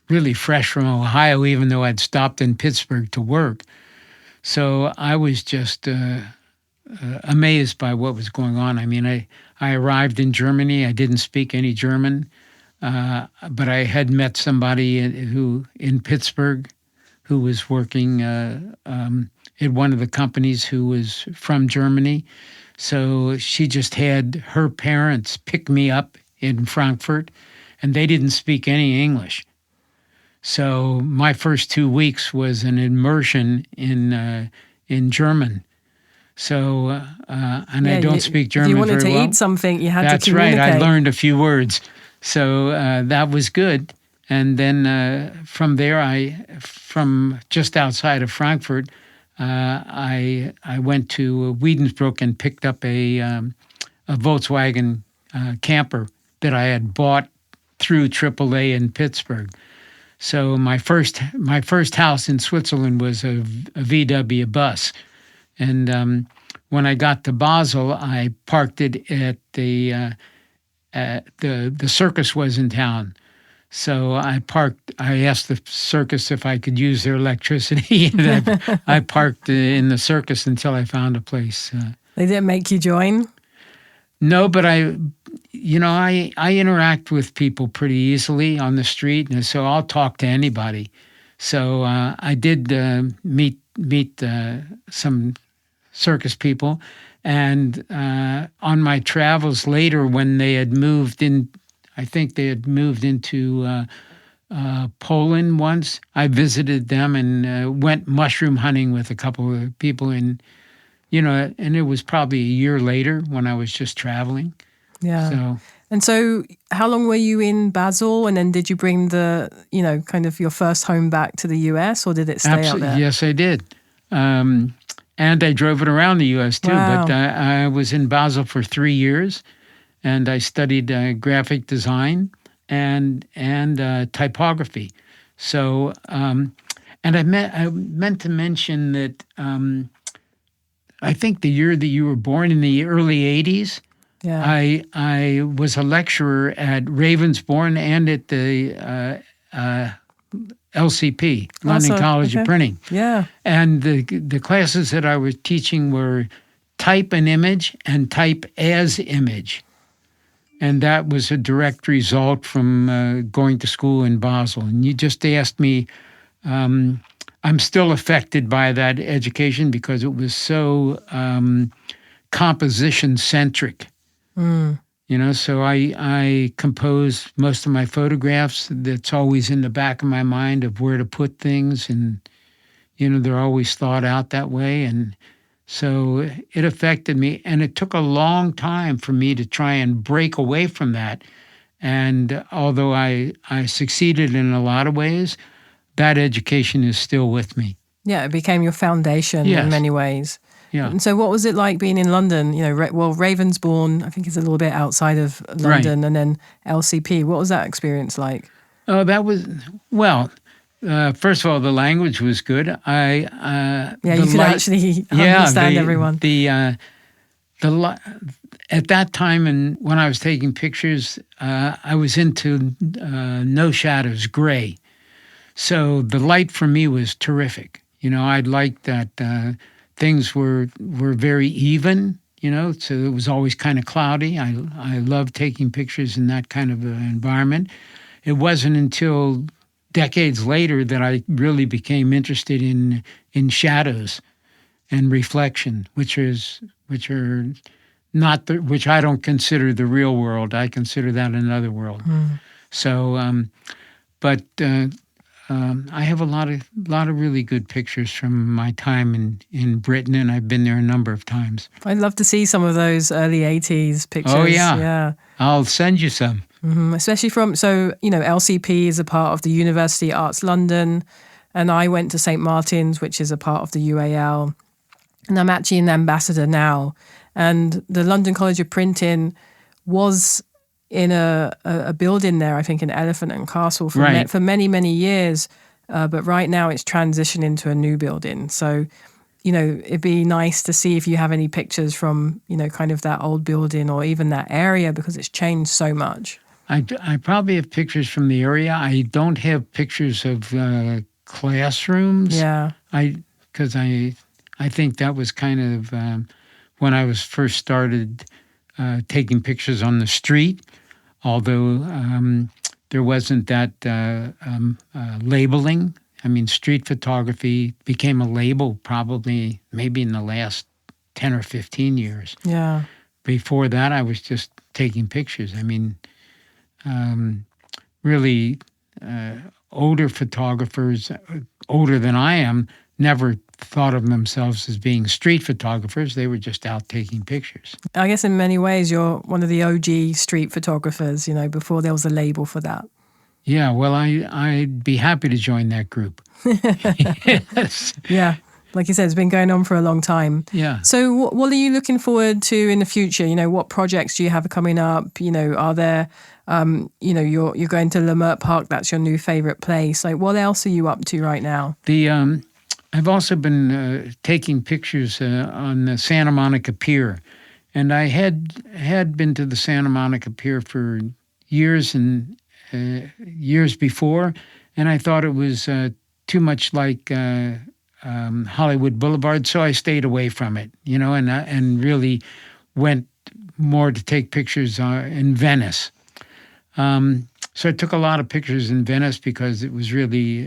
really fresh from Ohio, even though I'd stopped in Pittsburgh to work. So I was just amazed by what was going on. I mean, I arrived in Germany. I didn't speak any German, but I had met somebody who in Pittsburgh who was working at one of the companies who was from Germany. So she just had her parents pick me up in Frankfurt, and they didn't speak any English. So my first 2 weeks was an immersion in German. So I don't speak German very well. If you wanted to eat something, you had to communicate. That's right. I learned a few words. So that was good. And then from there, from just outside of Frankfurt, I went to Wiedensbrook and picked up a Volkswagen camper that I had bought through AAA in Pittsburgh. So my first house in Switzerland was a VW bus, and when I got to Basel, I parked it at the circus was in town. So I asked the circus if I could use their electricity, and I parked in the circus until I found a place. They didn't make you join? No, but I interact with people pretty easily on the street, and so I'll talk to anybody. So I did meet some circus people, and on my travels later, when they had moved in, I think they had moved into Poland once. I visited them and went mushroom hunting with a couple of people, and it was probably a year later when I was just traveling. Yeah. So how long were you in Basel, and then did you bring the, kind of your first home back to the US, or did it stay out there? Yes, I did. And I drove it around the US too. Wow. But I was in Basel for 3 years, and I studied graphic design and typography. So, and I meant to mention that I think the year that you were born, in the early 80s, yeah. I was a lecturer at Ravensbourne and at the LCP, London College of Printing. Yeah. And the classes that I was teaching were type an image and type as image. And that was a direct result from going to school in Basel. And you just asked me, I'm still affected by that education because it was so composition-centric. Mm. So I compose most of my photographs. That's always in the back of my mind of where to put things, and they're always thought out that way. And so it affected me, and it took a long time for me to try and break away from that. And although I succeeded in a lot of ways, that education is still with me. Yeah, it became your foundation in many ways. Yeah. And so what was it like being in London? Ravensbourne, I think, is a little bit outside of London, right. And then LCP. What was that experience like? Oh, that was, well, first of all, the language was good. You could actually understand everyone. At that time, and when I was taking pictures, I was into no shadows, gray. So the light for me was terrific. I liked that things were very even. so it was always kind of cloudy. I love taking pictures in that kind of environment. It wasn't until decades later that I really became interested in shadows and reflection, which are not which I don't consider the real world. I consider that another world. So, I have a lot of really good pictures from my time in Britain, and I've been there a number of times. I'd love to see some of those early 80s pictures. Oh, yeah. Yeah. I'll send you some. Especially LCP is a part of the University Arts London, and I went to St. Martin's, which is a part of the UAL, and I'm actually an ambassador now. And the London College of Printing was in a building there, I think in Elephant and Castle for many, many years. But right now it's transitioning to a new building. So, it'd be nice to see if you have any pictures from, kind of that old building or even that area, because it's changed so much. I probably have pictures from the area. I don't have pictures of classrooms. Yeah. Because I think that was kind of when I was first started taking pictures on the street, although there wasn't that labeling. I mean, street photography became a label probably maybe in the last 10 or 15 years. Yeah. Before that, I was just taking pictures. I mean, really older photographers, older than I am, never thought of themselves as being street photographers. They were just out taking pictures. I guess in many ways you're one of the OG street photographers, before there was a label for that. Yeah, well, I'd be happy to join that group. Yes. Yeah, like you said, it's been going on for a long time. Yeah. So what are you looking forward to in the future? What projects do you have coming up? Are there, you're going to Lamert Park, that's your new favorite place. Like, what else are you up to right now? I've also been taking pictures on the Santa Monica Pier, and I had been to the Santa Monica Pier for years and years before, and I thought it was too much like Hollywood Boulevard, so I stayed away from it, and really went more to take pictures in Venice. So I took a lot of pictures in Venice because it was really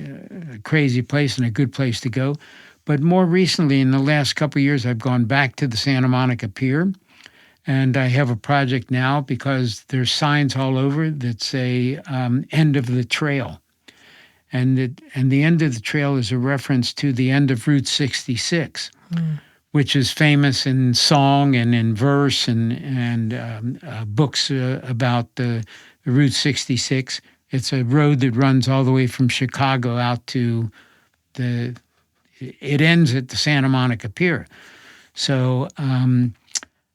a crazy place and a good place to go. But more recently, in the last couple of years, I've gone back to the Santa Monica Pier. And I have a project now because there's signs all over that say end of the trail. And the end of the trail is a reference to the end of Route 66, which is famous in song and in verse and books about the Route 66. It's a road that runs all the way from Chicago out to it ends at the Santa Monica Pier. So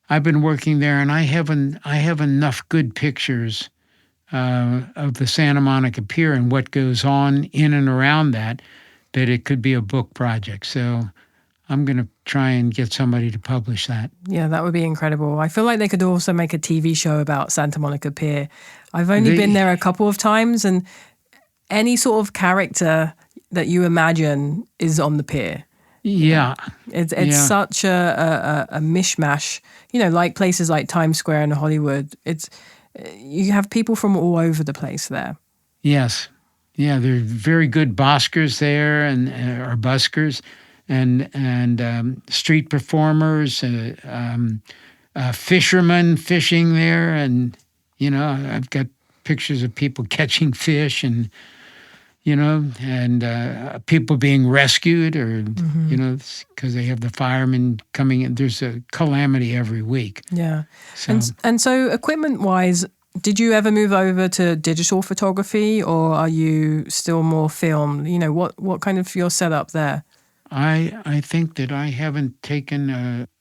I've been working there, and I have enough good pictures of the Santa Monica Pier and what goes on in and around that it could be a book project. So I'm going to try and get somebody to publish that. Yeah, that would be incredible. I feel like they could also make a TV show about Santa Monica Pier. I've only been there a couple of times, and any sort of character that you imagine is on the pier. Yeah. It's such a mishmash, like places like Times Square and Hollywood. You have people from all over the place there. Yes. Yeah, there are very good buskers there or buskers and street performers, fishermen fishing there. And, I've got pictures of people catching fish and, and people being rescued or, because they have the firemen coming in. There's a calamity every week. Yeah. And so equipment-wise, did you ever move over to digital photography, or are you still more film? What kind of your setup there? I think that I haven't taken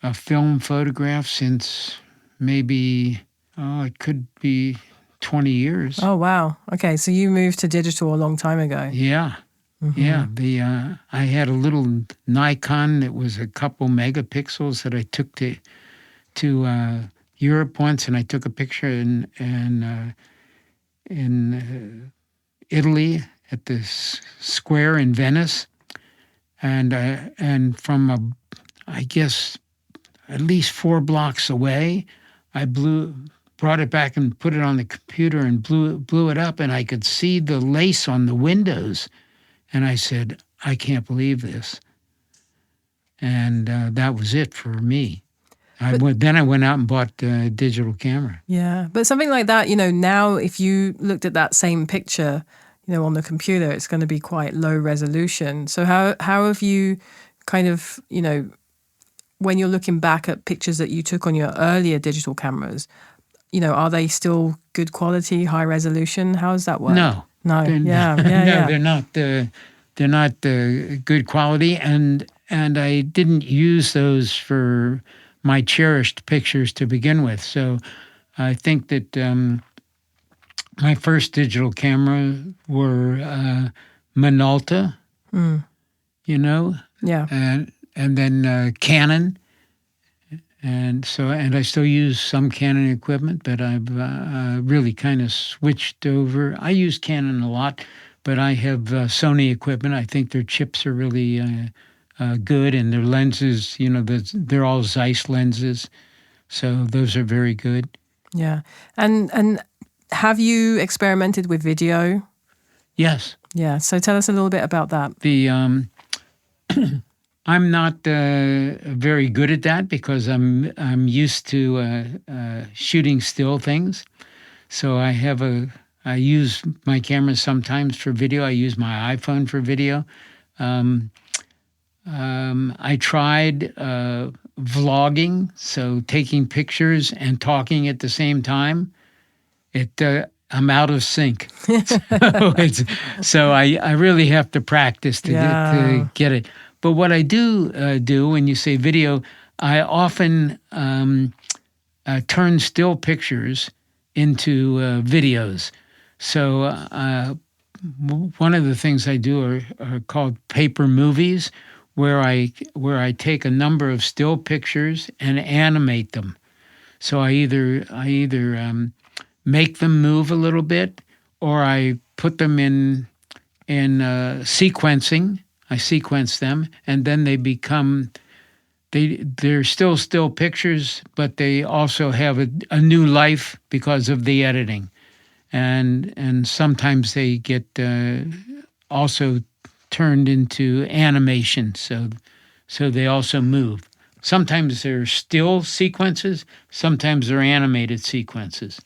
a film photograph since maybe, it could be 20 years. Oh, wow. Okay, so you moved to digital a long time ago. Yeah. Mm-hmm. Yeah. I had a little Nikon that was a couple megapixels that I took to Europe once, and I took a picture in Italy at the square in Venice. And from I guess at least 4 blocks away. I brought it back and put it on the computer and blew it up, and I could see the lace on the windows. And I said, I can't believe this. And that was it for me. Then I went out and bought a digital camera. Yeah, but something like that, now if you looked at that same picture, on the computer, it's going to be quite low resolution. So how have you kind of, when you're looking back at pictures that you took on your earlier digital cameras, are they still good quality, high resolution? How does that work? No. They're not. They're not good quality, and I didn't use those for my cherished pictures to begin with. So I think that my first digital camera were Minolta, Yeah. and then Canon. And I still use some Canon equipment, but I've really kind of switched over. I use Canon a lot, but I have Sony equipment. I think their chips are really good, and their lenses, they're all Zeiss lenses, so those are very good. Yeah, and have you experimented with video? Yes. Yeah. So tell us a little bit about that. I'm not very good at that because I'm used to shooting still things. So I use my camera sometimes for video. I use my iPhone for video. I tried vlogging, so taking pictures and talking at the same time. I'm out of sync. So I really have to practice to get it. But what I do when you say video, I often turn still pictures into videos. So one of the things I do are called paper movies, where I take a number of still pictures and animate them. So I either make them move a little bit, or I put them in sequencing. I sequence them, and then they become, they're still pictures, but they also have a new life because of the editing. And sometimes they get also turned into animation, so they also move. Sometimes they're still sequences, sometimes they're animated sequences.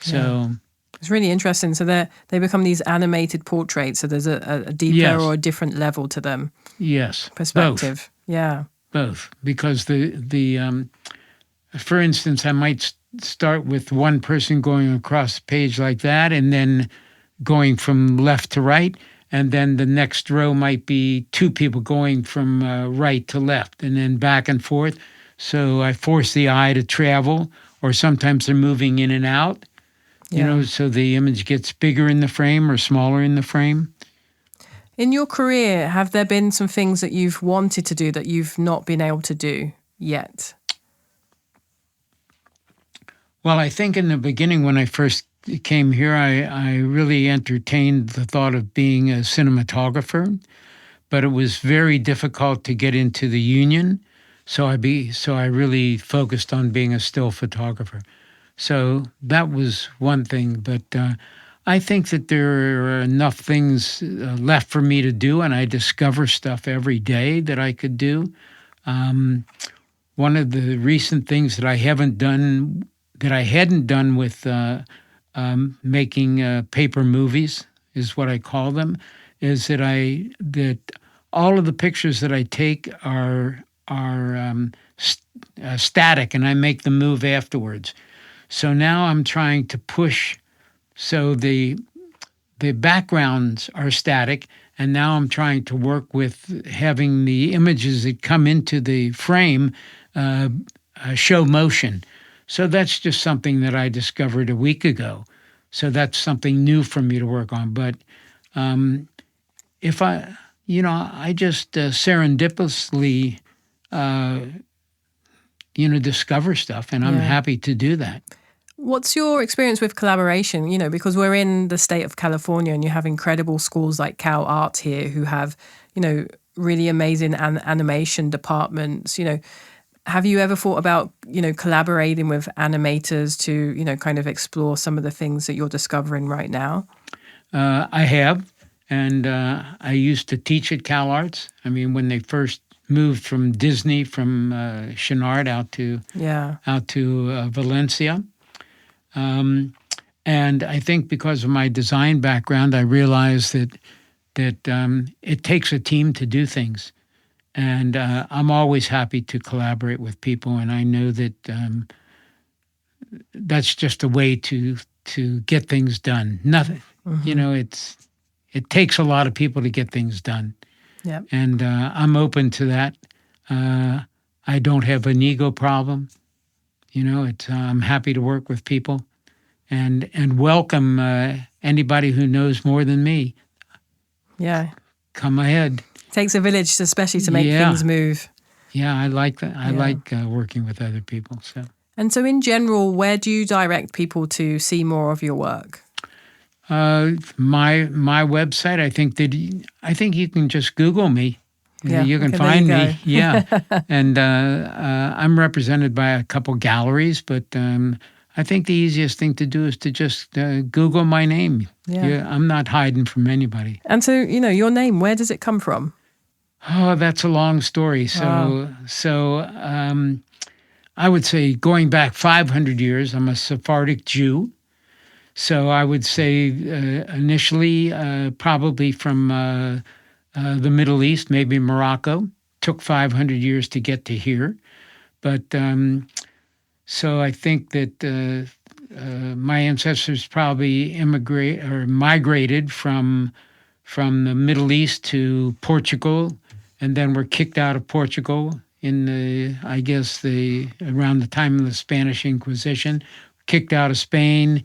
So it's really interesting. So they become these animated portraits. So there's a deeper or a different level to them. Yes, perspective. Both. Yeah, both. Because the for instance, I might start with one person going across the page like that, and then going from left to right, and then the next row might be 2 people going from right to left, and then back and forth. So I force the eye to travel, or sometimes they're moving in and out. So the image gets bigger in the frame or smaller in the frame. In your career, have there been some things that you've wanted to do that you've not been able to do yet? Well, I think in the beginning when I first came here, I really entertained the thought of being a cinematographer, but it was very difficult to get into the union. So I really focused on being a still photographer. So that was one thing, but I think that there are enough things left for me to do, and I discover stuff every day that I could do. One of the recent things that I hadn't done with making paper movies, is what I call them, is that all of the pictures that I take are static, and I make them move afterwards. So now I'm trying to push, so the backgrounds are static, and now I'm trying to work with having the images that come into the frame show motion. So that's just something that I discovered a week ago. So that's something new for me to work on. But if I just serendipitously, discover stuff, and I'm happy to do that. What's your experience with collaboration? Because we're in the state of California, and you have incredible schools like Cal Arts here who have, really amazing animation departments. Have you ever thought about, collaborating with animators to, kind of explore some of the things that you're discovering right now? I have, and I used to teach at CalArts. I mean, when they first moved from Disney, from Chenard out to Valencia. And I think because of my design background, I realized that it takes a team to do things. And I'm always happy to collaborate with people, and I know that that's just a way to get things done. Nothing, it takes a lot of people to get things done. Yep. And I'm open to that. I don't have an ego problem. I'm happy to work with people, and welcome anybody who knows more than me. Yeah. Come ahead. Takes a village, especially to make things move. Yeah, I like that. I like working with other people. So. And so, in general, where do you direct people to see more of your work? My website. I think you can just Google me. Yeah, you can find me. Yeah, and I'm represented by a couple galleries, but I think the easiest thing to do is to just Google my name. Yeah, I'm not hiding from anybody. And so, your name, where does it come from? Oh, that's a long story. So I would say going back 500 years, I'm a Sephardic Jew. So I would say initially probably from the Middle East, maybe Morocco. Took 500 years to get to here. But so I think that my ancestors probably migrated from the Middle East to Portugal, and then were kicked out of Portugal in around the time of the Spanish Inquisition, kicked out of Spain,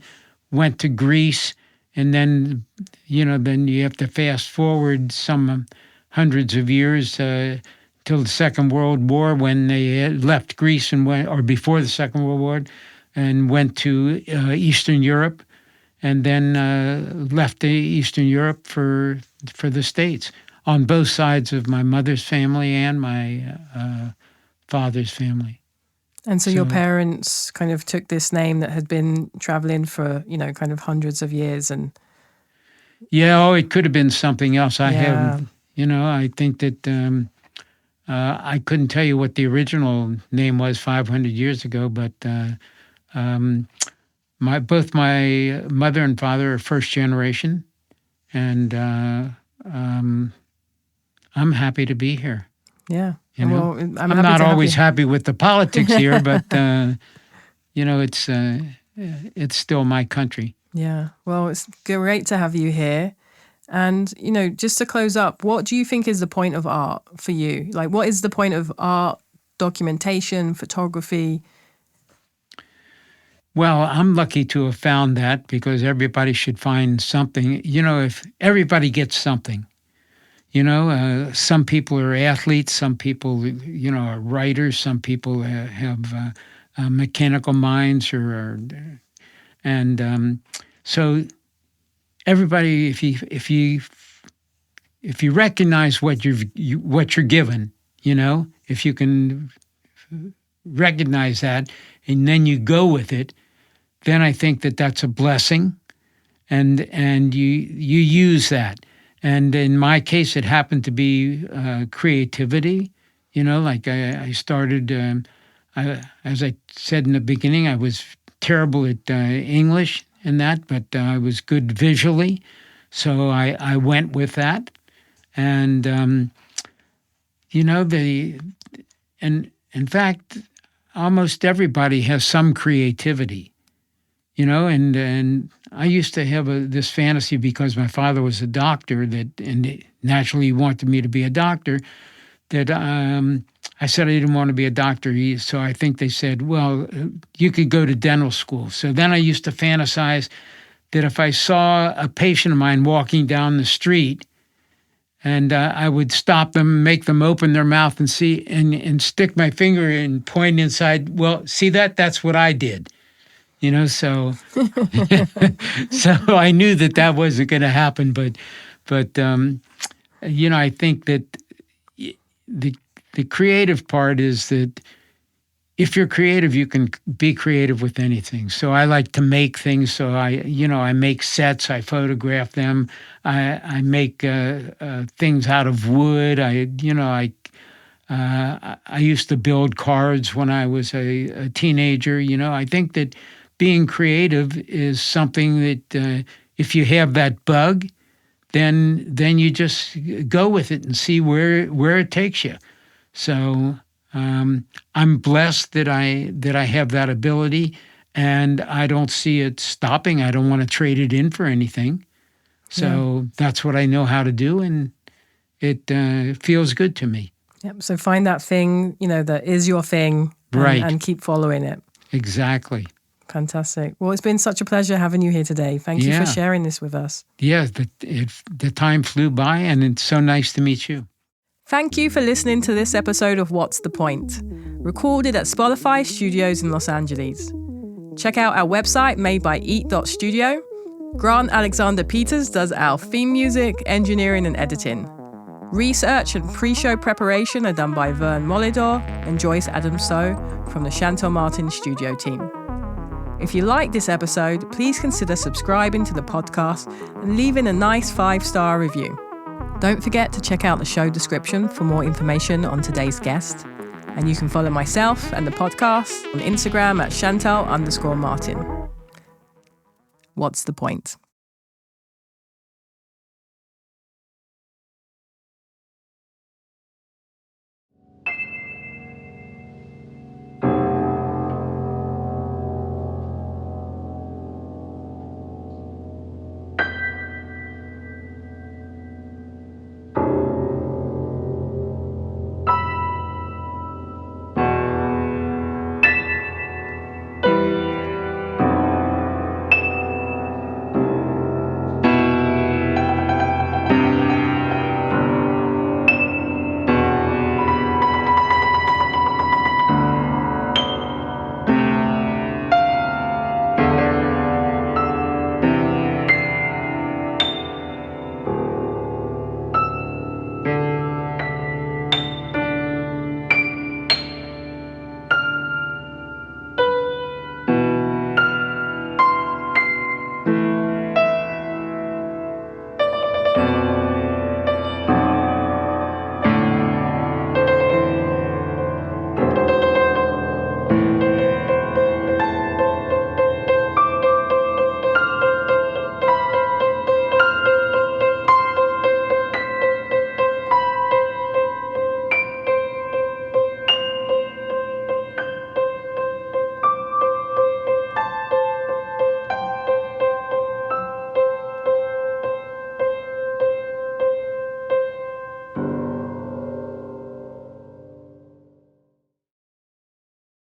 went to Greece, and then you have to fast forward some hundreds of years till the Second World War, when they left Greece and or before the Second World War, and went to Eastern Europe, and then left Eastern Europe for the States, on both sides of my mother's family and my father's family. And so your parents kind of took this name that had been traveling for, kind of hundreds of years, and... Yeah, it could have been something else. I think that I couldn't tell you what the original name was 500 years ago, but both my mother and father are first generation, and I'm happy to be here. Yeah. Well, I'm not always happy with the politics here, but it's still my country. Yeah. Well, it's great to have you here. And, just to close up, what do you think is the point of art for you? Like, what is the point of art, documentation, photography? Well, I'm lucky to have found that, because everybody should find something. If everybody gets something, some people are athletes, some people, are writers, some people have mechanical minds, so everybody, if you recognize what you're given, if you can recognize that and then you go with it, then I think that that's a blessing, and you use that. And in my case, it happened to be creativity. Like I started, as I said in the beginning, I was terrible at English and that, but I was good visually, so I went with that. And and in fact, almost everybody has some creativity. And I used to have this fantasy, because my father was a doctor, and naturally he wanted me to be a doctor, that I said I didn't want to be a doctor. So I think they said, well, you could go to dental school. So then I used to fantasize that if I saw a patient of mine walking down the street, and I would stop them, make them open their mouth and see, and stick my finger and point inside. Well, see that? That's what I did. So so I knew that wasn't going to happen, but I think that the creative part is that if you're creative, you can be creative with anything. So I like to make things. So I make sets. I photograph them. I make things out of wood. I used to build cards when I was a teenager. I think that being creative is something that if you have that bug, then you just go with it and see where it takes you. So I'm blessed that I have that ability, and I don't see it stopping. I don't want to trade it in for anything. So that's what I know how to do, and it feels good to me. Yep. So find that thing, that is your thing, Right, and keep following it. Exactly. Fantastic. Well, it's been such a pleasure having you here today. Thank you for sharing this with us. Yeah, the time flew by, and it's so nice to meet you. Thank you for listening to this episode of What's the Point, recorded at Spotify Studios in Los Angeles. Check out our website made by Eat.studio. Grant Alexander Peters does our theme music, engineering, and editing. Research and pre-show preparation are done by Vern Molidor and Joyce Adams-So from the Shantell Martin studio team. If you like this episode, please consider subscribing to the podcast and leaving a nice 5-star review. Don't forget to check out the show description for more information on today's guest. And you can follow myself and the podcast on Instagram at Shantell_Martin. What's the point?